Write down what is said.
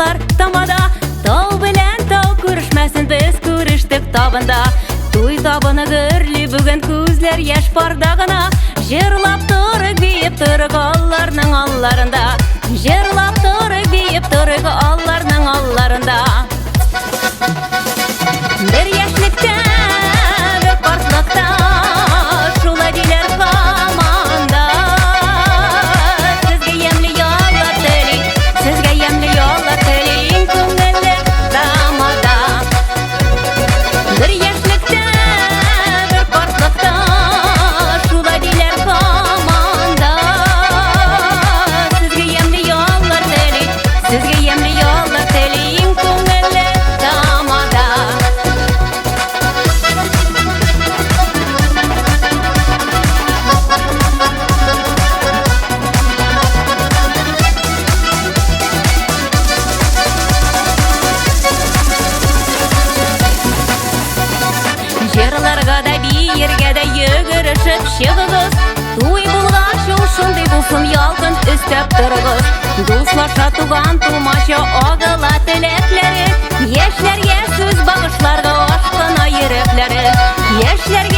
dostlar tamada, tau bilen tau görüşmesin, biz görüştük tabında. Туй табыны гөрли бүген күзләр яшь бардагына, җырлап торык биеп торык алларның алларында, җырлап торык биеп торык алларның алларында. Бер яшьлектә, бер картлыкта, шулай диләр команда. Сезгә ямьле яллар тели, сезгә ямьле яллар тели, күңелле тамада. Бер яшьлектә, бер картлыкта, шулай диләр команда. Сезгә ямьле яллар тели, сезгә ямьле яллар тели, күңелле тамада. Җырларга да, биергә дә йөгерешеп чыгыгыз. Туй булгач ул шундый булсын, ялкын өстәп торыгыз. Дуслаша туган тумача агыла теләкләре, яшьләргә сүз багышларга ашкына йөрәкләре, яшьләргә